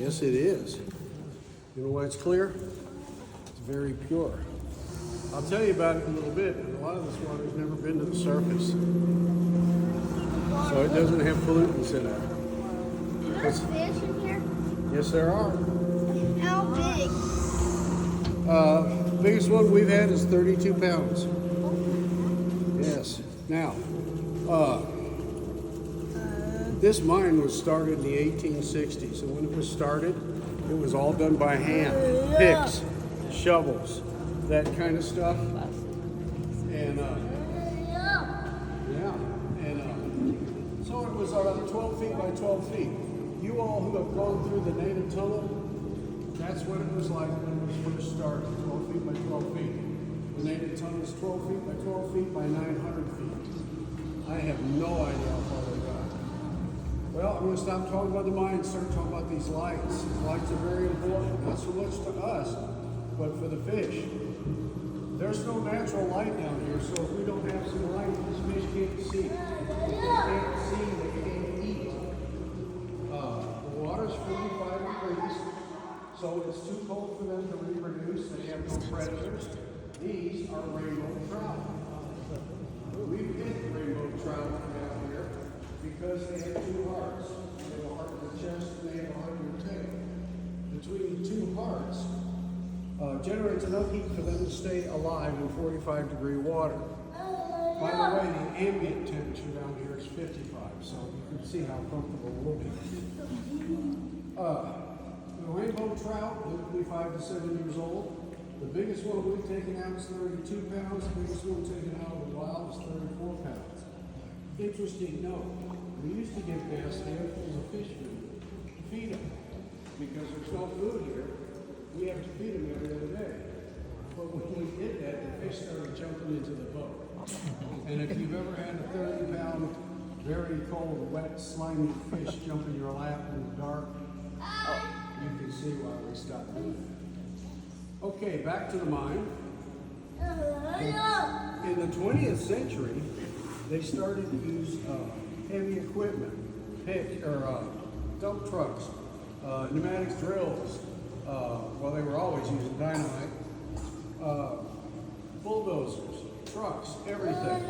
Yes, it is. You know why it's clear? It's very pure. I'll tell you about it in a little bit, but a lot of this water's never been to the surface. So it doesn't have pollutants in it. Are there fish in here? Yes, there are. How big? Biggest one we've had is 32 pounds. Yes. Now, this mine was started in the 1860s, and when it was started, it was all done by hand. Picks, shovels, that kind of stuff. And so it was 12 feet by 12 feet. You all who have gone through the native tunnel, that's what it was like when it was first started, 12 feet by 12 feet. The native tunnel is 12 feet by 12 feet by 900 feet. I have no idea how far they got. Well, I'm going to stop talking about the mine and start talking about these lights. These lights are very important, not so much to us, but for the fish. There's no natural light down here, so if we don't have some light, these fish can't see. They can't see, they can't eat. The water's 45 degrees, so it's too cold for them to reproduce. They have no predators. These are rainbow trout. We've hit rainbow trout down here because they have two hearts. They have a heart in the chest and they have a heart in the tail. Between the two hearts, generates enough heat for them to stay alive in 45-degree water. By the way, the ambient temperature down here is 55, so you can see how comfortable we'll be. The rainbow trout will be 5 to 7 years old. The biggest one we've taken out is 32 pounds. The biggest one taken out of the wild is 34 pounds. Interesting note, we used to give bass handfuls of fish food to feed them. Because there's no food here, we have to feed them every other day. But when we did that, the fish started jumping into the boat. And if you've ever had a 30-pound, very cold, wet, slimy fish jump in your lap in the dark, you can see why we stopped doing that. Okay, back to the mine. In the 20th century, they started to use heavy equipment, dump trucks, pneumatic drills. Well, they were always using dynamite, bulldozers, trucks, everything.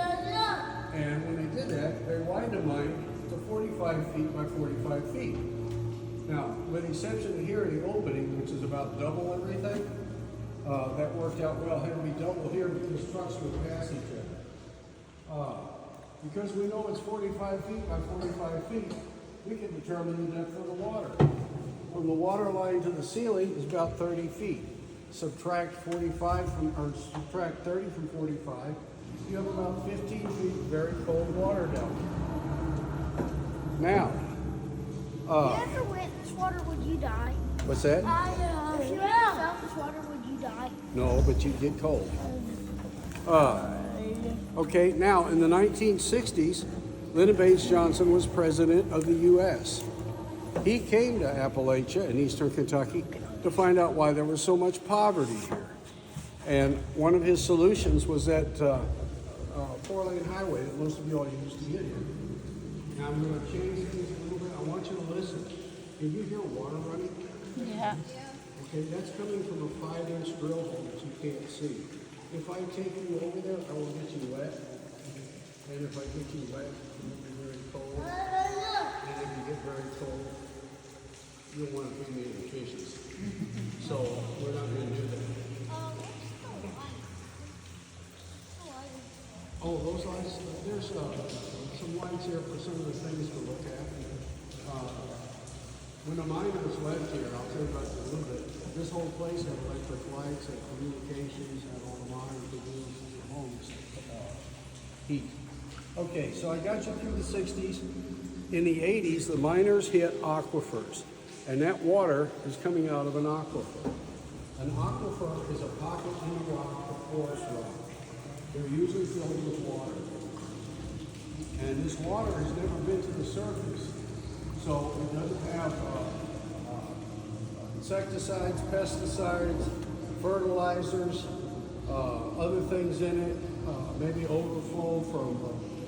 And when they did that, they widened the mine to 45 feet by 45 feet. Now, with the exception of here, the opening, which is about double everything, that worked out well. Had to be double here because trucks would pass each other. Because we know it's 45 feet by 45 feet, we can determine the depth of the water. From the water line to the ceiling is about 30 feet. Subtract 45 from, or subtract 30 from 45, you have about 15 feet of very cold water down here. Now, if you ever went in this water, would you die? What's that? If you ever felt this water, would you die? No, but you get cold. Okay, now in the 1960s, Lyndon Baines Johnson was president of the U.S. He came to Appalachia in eastern Kentucky to find out why there was so much poverty here. And one of his solutions was that four-lane highway that most of you all used to get here. Now I'm going to change things a little bit. I want you to listen. Can you hear water running? Yeah. Okay, that's coming from a 5-inch drill hole that you can't see. If I take you over there, I will get you wet. And if I get you wet, you'll be very cold. And if you get very cold, you'll want to feed me the fishes. So we're not going to do that. Oh, those lights, there's some lights here for some of the things to look at. When the miners left here, I'll tell you about it a little bit. This whole place had electric lights, had communications, had all the miners, the wheels, the homes, heat. Okay, so I got you through the 60s. In the 80s, the miners hit aquifers, and that water is coming out of an aquifer. An aquifer is a pocket in the rock of forest rock. They're usually filled with water. And this water has never been to the surface, so it doesn't have insecticides, pesticides, fertilizers, other things in it, maybe overflow from